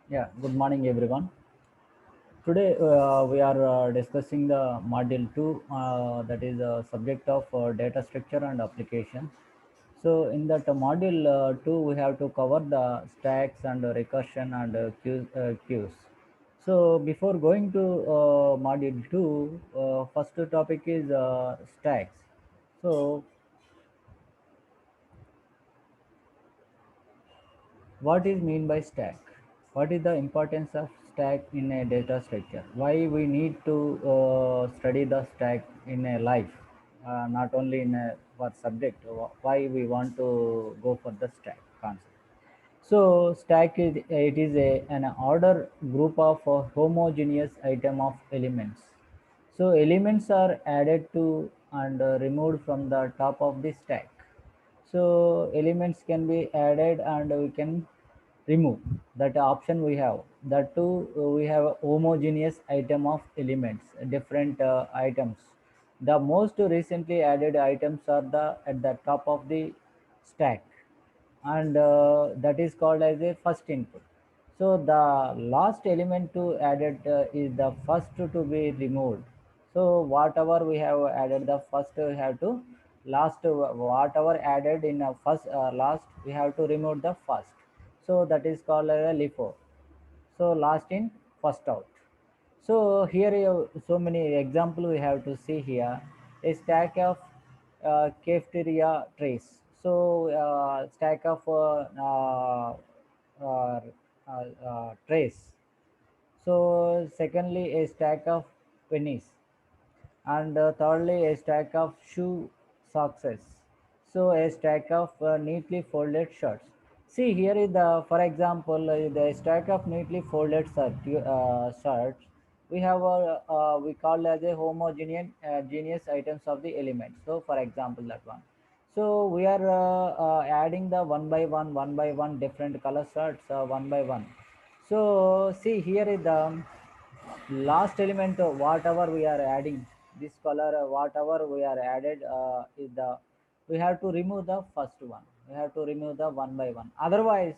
Yeah, good morning everyone. Today we are discussing the module 2 that is a subject of data structure and application. So in that module 2 we have to cover the stacks and recursion and queues. So before going to module 2, first topic is stacks. So what is mean by stack? What is the importance of stack in a data structure? Why we need to study the stack in a life, not only in a for subject? Why we want to go for the stack concept? So stack is an order group of homogeneous item of elements. So elements are added to and removed from the top of the stack. So elements can be added and we can remove. That option we have. That too we have a homogeneous item of elements, different items. The most recently added items are the at the top of the stack, and that is called as a first input. So the last element to added is the first to be removed. So whatever we have added the first we have to last, whatever added in a first last we have to remove the first. So that is called as a LIFO. So last in first out. So here so many example we have to see here. A stack of cafeteria trays. So stack of uh, trays. So secondly a stack of pennies, and thirdly a stack of shoe socks. So a stack of neatly folded shirts. See here is the, for example, the stack of neatly folded shirts we have we call as a homogeneous genius items of the elements. So for example that one. So we are adding the one by one different color shirts one by one. So see here is the last element whatever we are adding this color whatever we are added is the we have to remove the first one, we have to remove the one by one. Otherwise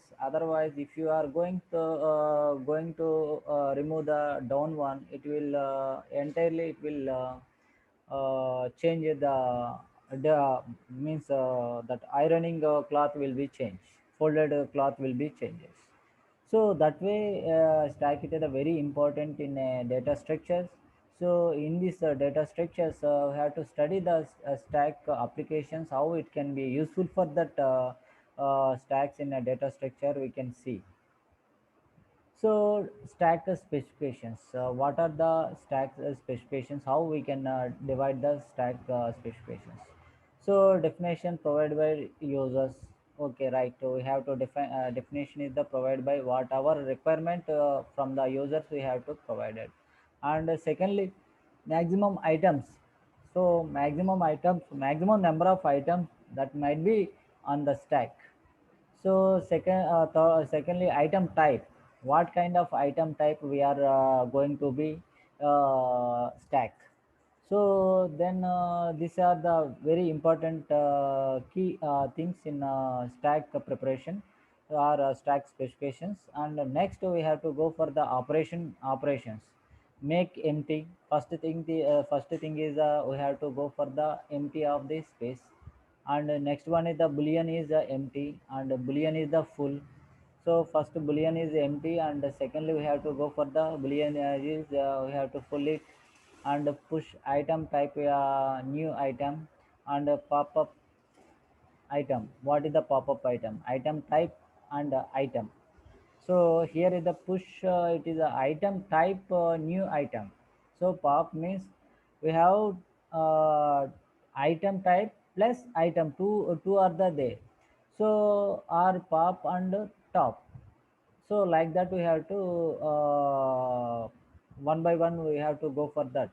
if you are going to remove the down one, it will entirely it will change the means that ironing cloth will be changed, folded cloth will be changes. So that way stack it is a very important in data structures. So in this data structures we have to study the stack applications, how it can be useful for that stacks in a data structure we can see. So stack specifications. What are the stack specifications? How we can divide the stack specifications? So definition provided by users. Okay, right. So we have to define definition is the provided by what our requirement from the users we have to provide it. And secondly, maximum items. So maximum items, maximum number of items that might be on the stack. So secondly, item type. What kind of item type we are going to be stack? So then these are the very important key things in stack preparation or stack specifications. And next we have to go for the operations. Make empty. First thing is we have to go for the empty of the space, and next one is the boolean is empty and boolean is the full. So first boolean is empty, and secondly we have to go for the boolean is we have to full it, and push item type new item, and pop up item. What is the pop up item type and item. So here is the push, it is a item type new item. So pop means we have item type plus item, two are the there. So are pop and top. So like that we have to one by one we have to go for that.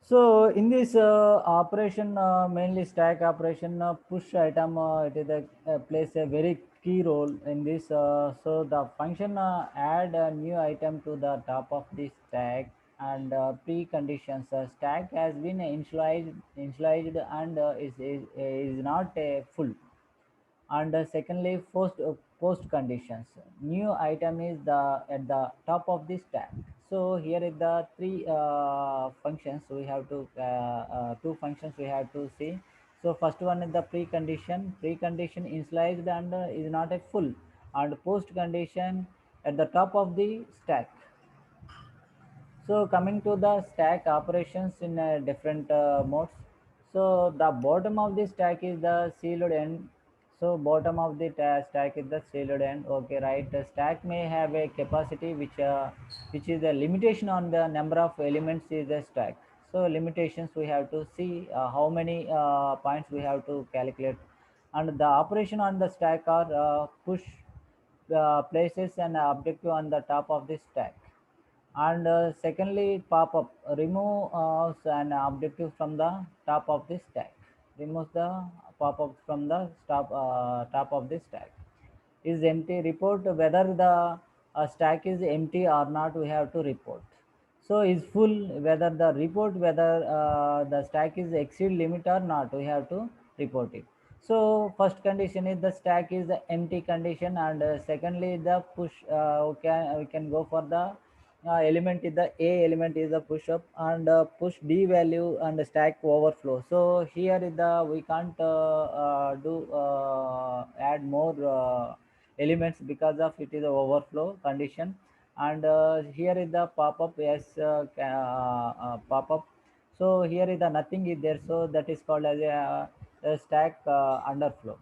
So in this operation, mainly stack operation, push item, it is plays a very key role in this. So the function add a new item to the top of the stack, and preconditions. Stack has been initialized and is not full. And secondly, post conditions. New item is the at the top of the stack. So here is the three functions we have to two functions we have to see. So first one is the precondition initialized and is not a full, and post condition at the top of the stack. So coming to the stack operations in different modes. So the bottom of the stack is the sealed end. So bottom of the stack is the sealed end. Okay, right. The stack may have a capacity which is a limitation on the number of elements is the stack. So limitations we have to see how many points we have to calculate, and the operation on the stack are push places an objective on the top of the stack. And secondly, pop-up remove an objective from the top of the stack. Remove the pop-up from the top of the stack. Is empty, report whether the stack is empty or not, we have to report. So is full, whether the report whether the stack is exceed limit or not, we have to report it. So first condition is the stack is the empty condition, and secondly the push we can go for the element is the a element is the push up, and push b value and stack overflow. So here is the we can't do add more elements because of it is a overflow condition. And here is the pop-up, yes, pop-up. So here is the nothing is there, so that is called as a stack underflow.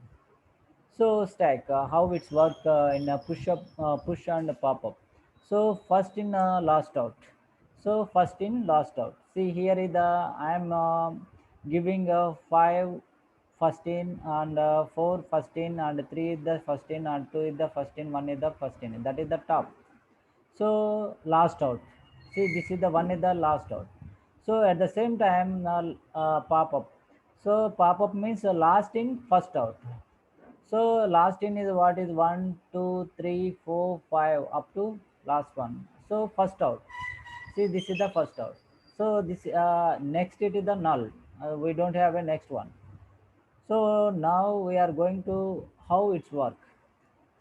So stack, how it's work in a push up, push and pop up. So first in, last out. So first in, last out. See here is the I am giving five first in, and four first in, and three is the first in, and two is the first in, one is the first in. That is the top. So last out. See, this is the one is the last out. So at the same time, pop up. So pop up means last in, first out. So last in is what is one, two, three, four, five up to last one. So first out. See, this is the first out. So this next it is the null. We don't have a next one. So now we are going to how it's work.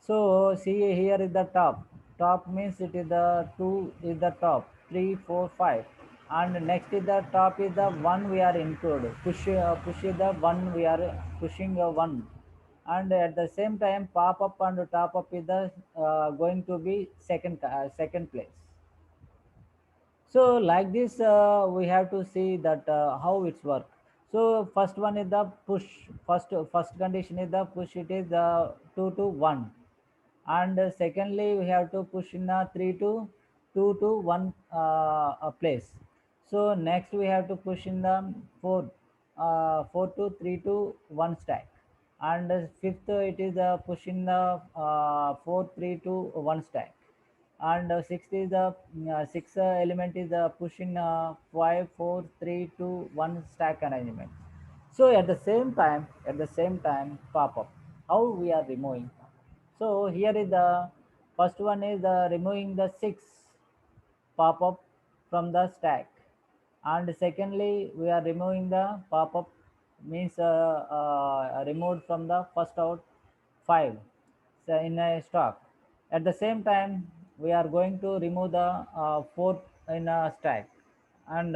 So see here is the top. Top means it is the two is the top. Three, four, five. And next is the top is the one we are included. Push is the one we are pushing one. And at the same time, pop up and top up is the going to be second place. So like this, we have to see that how it's work. So first one is the push. First condition is the push. It is 2 to 1, and secondly we have to push in a 3 to 2 to 1 place. So next we have to push in the 4 4 to 3 to 1 stack, and fifth it is push in the 4 3 to 1 stack, and sixth is the sixth element is pushing 5 4 3 to 1 stack arrangement. So at the same time pop up, how we are removing. So here is the first one is removing the 6 pop-up from the stack, and secondly we are removing the pop-up means removed from the first out 5, so in a stock. At the same time we are going to remove the 4 in a stack, and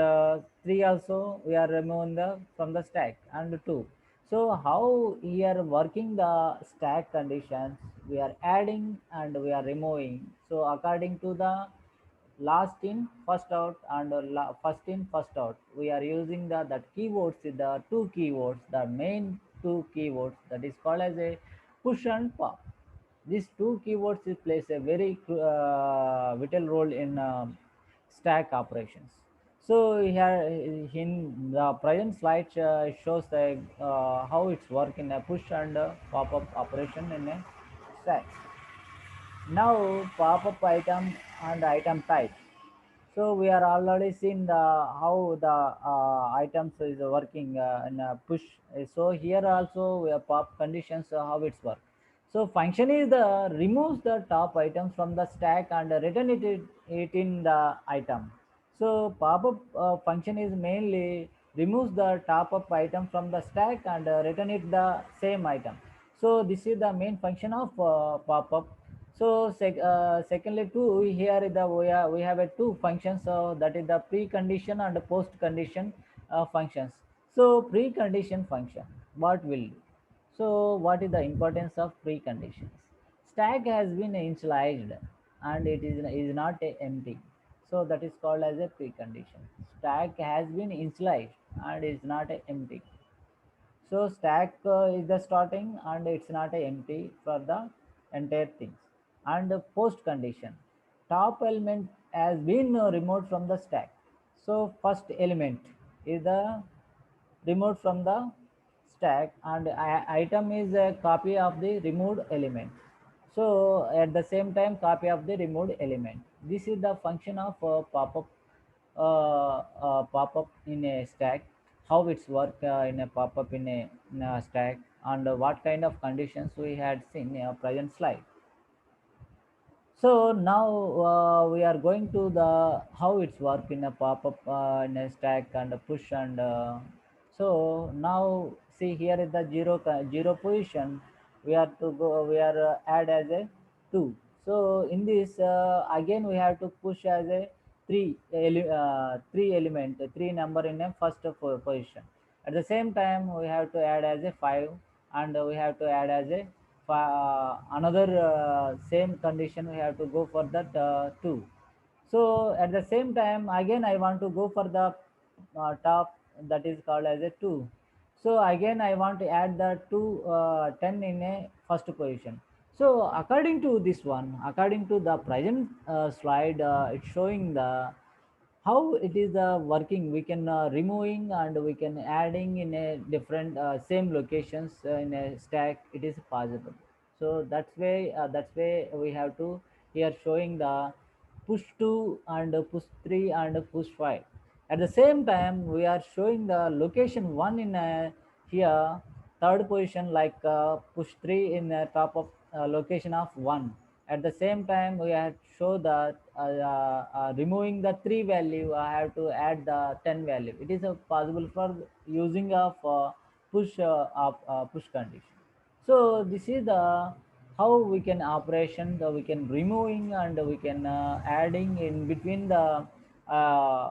3 also we are removing the from the stack, and 2. So how we are working the stack conditions, we are adding and we are removing. So according to the last in first out and first in first out, we are using the that keywords is the two keywords, the main two keywords, that is called as a push and pop. These two keywords plays a very vital role in stack operations. So here in the present slide shows the how it's work in a push and pop up operation in a stack. Now pop-up item and item type. So we are already seen the how the items is working in a push. So here also we have pop conditions how it's work. So function is the removes the top items from the stack and return it in the item. So pop-up function is mainly removes the top up item from the stack and return it the same item. So this is the main function of pop-up. So secondly, two here is the we have a two functions. So that is the precondition and the post-condition functions. So precondition function, what will do? So what is the importance of preconditions? Stack has been initialized and it is not a empty. So that is called as a precondition. Stack has been initialized and is not a empty. So stack is the starting and it's not a empty for the entire things. And the post condition, top element has been removed from the stack. So first element is the removed from the stack and item is a copy of the removed element. So at the same time copy of the removed element. This is the function of pop-up pop-up in a stack, how it's work in a pop-up in a stack, and what kind of conditions we had seen in a present slide. So now we are going to the how it's work in a pop-up in a stack and a push and so now see here is the zero position. We are to go. We are add as a two. So in this again we have to push as a three element three number in a first position. At the same time we have to add as a five and we have to add as a another same condition we have to go for that 2. So at the same time again I want to go for the top, that is called as a 2. So again I want to add the 2 10 in a first position. So according to this one, according to the present slide, it's showing the how it is working. We can removing and we can adding in a different same locations in a stack, it is possible. So that's way we have to here showing the push 2 and push 3 and push 5. At the same time we are showing the location 1 in here third position, like push 3 in the top of location of 1. At the same time we have to show that removing the 3 value I have to add the 10 value. It is possible for using of push condition. So this is the how we can operation we can removing and we can adding in between the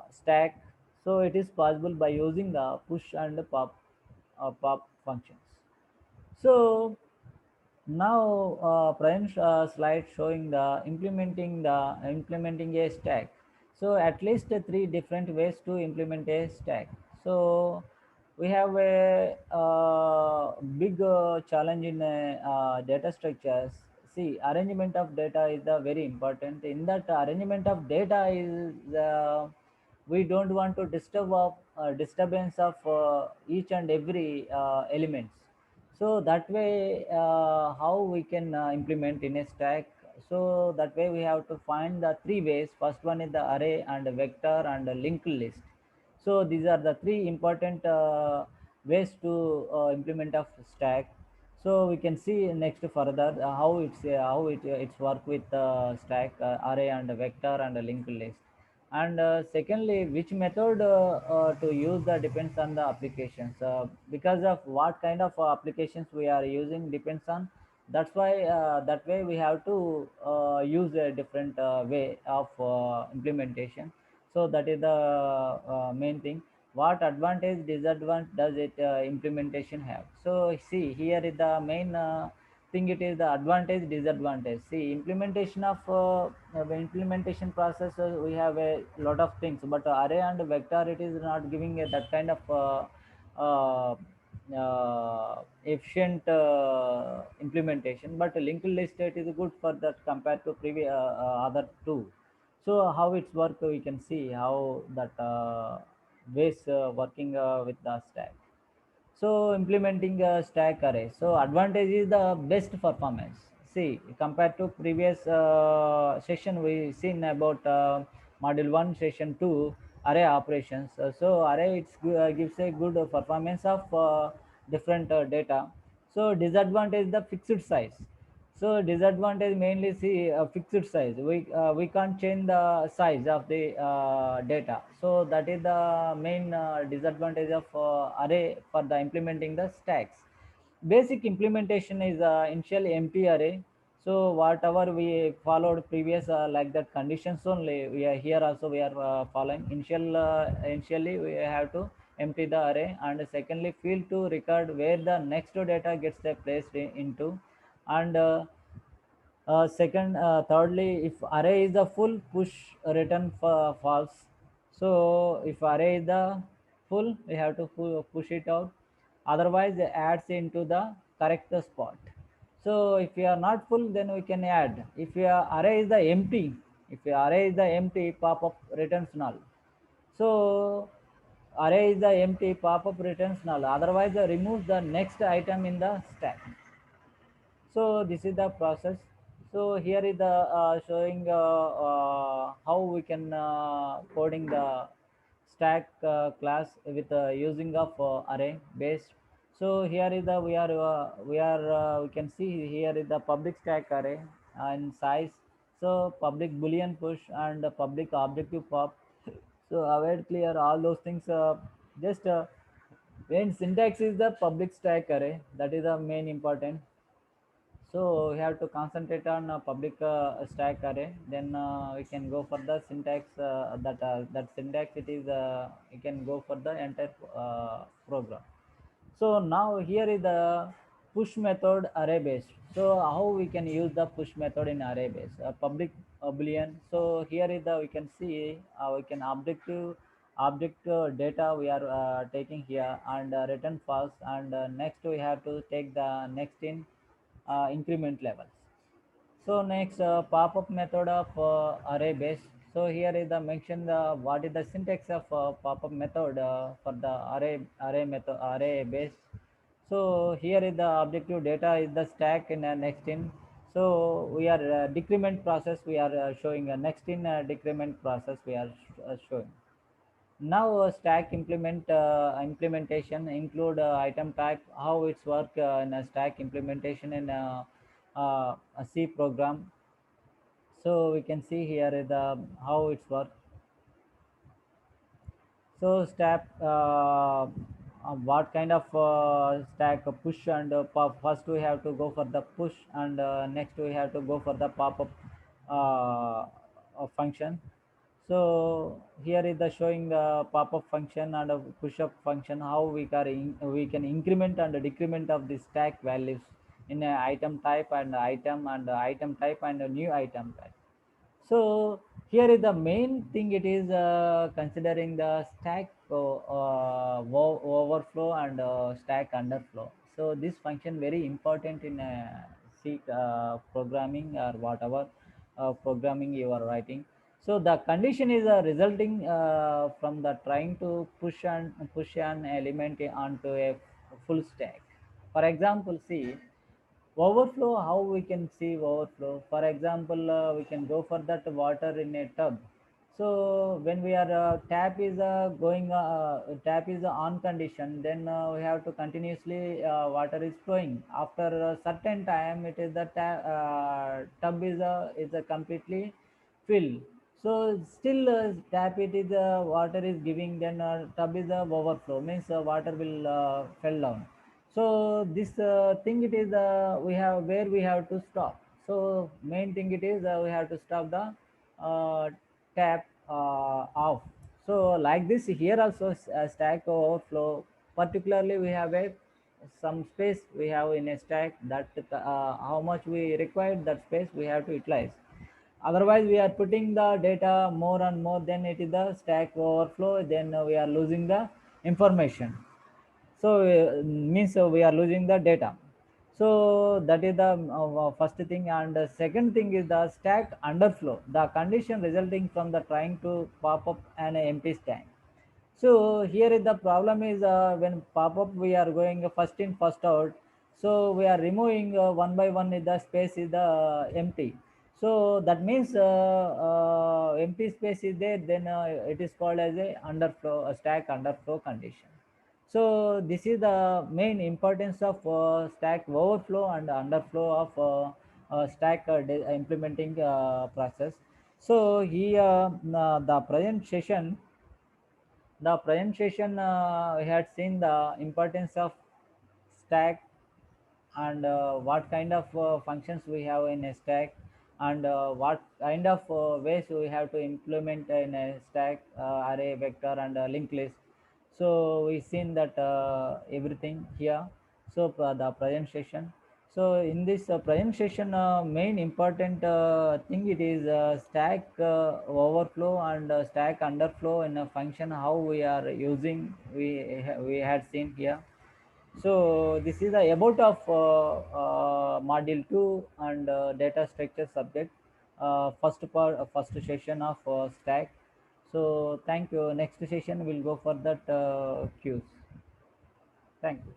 stack. So it is possible by using the push and pop functions. So now prime slide showing the implementing a stack. So at least three different ways to implement a stack. So we have a big challenge in data structures. See, arrangement of data is the very important. In that arrangement of data is we don't want to disturb of disturbance of each and every elements. So that way how we can implement in a stack. So that way we have to find the three ways. First one is the array and a vector and a linked list. So these are the three important ways to implement of stack. So we can see next further how it's work with stack array and a vector and a linked list. And secondly, which method to use that depends on the applications. Because of what kind of applications we are using depends on. That's why that way we have to use a different way of implementation. So that is the main thing. What advantage disadvantage does it implementation have? So see here is the main thing. It is the advantage disadvantage. See, implementation of implementation process, we have a lot of things, but array and vector it is not giving that kind of uh, efficient implementation. But linked list it is good for that compared to previous other two. So how it's work, we can see how that ways working with the stack. So implementing a stack array. So advantage is the best performance. See, compared to previous session, we seen about module one, session two, array operations. So array gives a good performance of different data. So disadvantage the fixed size. So disadvantage mainly see fixed size. We can't change the size of the data. So that is the main disadvantage of array for the implementing the stacks. Basic implementation is initially empty array. So whatever we followed previous like that conditions only, we are here also we are following initially we have to empty the array, and secondly field to record where the next data gets placed into, and thirdly, if array is the full, push return false. So if array is the full, we have to push it out. Otherwise, it adds into the correct spot. So if we are not full, then we can add. If your array is the empty, if your array is the empty, pop-up returns null. So array is the empty, pop-up returns null. Otherwise, remove the next item in the stack. So this is the process. So here is the showing how we can coding the stack class with using of array based. So here is the we can see here is the public stack array and size. So public boolean push and public objective pop. So avoid clear all those things. Just when syntax is the public stack array, that is the main important. So we have to concentrate on public stack array. Then we can go for the syntax that syntax it is you can go for the entire program. So now here is the push method array based. So how we can use the push method in array base? Public boolean. So here is the we can see we can object data we are taking here, and return false, and next we have to take the next in increment levels. So next pop-up method of array base. So here is the mention the what is the syntax of pop-up method for the array method array base. So here is the objective data is the stack in next in. So we are decrement process we are showing next in decrement process we are showing. Now stack implementation include item type, how it's work in a stack implementation in a C program. So we can see here the how it's work. So stack what kind of stack push and pop. First we have to go for the push, and next we have to go for the pop-up function. So here is the showing the pop-up function and a push-up function, how we can increment and decrement of the stack values in a item type and item type and a new item type. So here is the main thing. It is considering the stack overflow and stack underflow. So this function very important in C programming or whatever programming you are writing. So the condition is resulting from the trying to push an element onto a full stack. For example, see overflow, how we can see overflow? For example, we can go for that water in a tub. So when we are tap is on condition, then we have to continuously water is flowing. After a certain time, it is the tub is a completely filled. So still tap it is water is giving, then tub is overflow means water will fell down. So this thing it is we have where we have to stop. So main thing it is we have to stop the uh, tap off. So like this here also stack overflow, particularly we have a some space we have in a stack that how much we require that space we have to utilize. Otherwise we are putting the data more and more, then it is the stack overflow, then we are losing the information. So means we are losing the data. So that is the first thing. And second thing is the stack underflow, the condition resulting from the trying to pop up an empty stack. So here is the problem is when pop up we are going first in first out. So we are removing one by one is the space is the empty. So that means empty space is there, then it is called as a underflow, a stack underflow condition. So this is the main importance of stack overflow and underflow of stack implementing process. So here the present session we had seen the importance of stack and what kind of functions we have in a stack, and what kind of ways we have to implement in a stack, array, vector, and linked list. So we seen that everything here. So the presentation. So in this presentation, main important thing it is stack overflow and stack underflow in a function how we are using. We had seen here. So this is the about of module 2 and data structure subject, first part, first session of stack. So thank you. Next session we'll go for that queues. Thank you.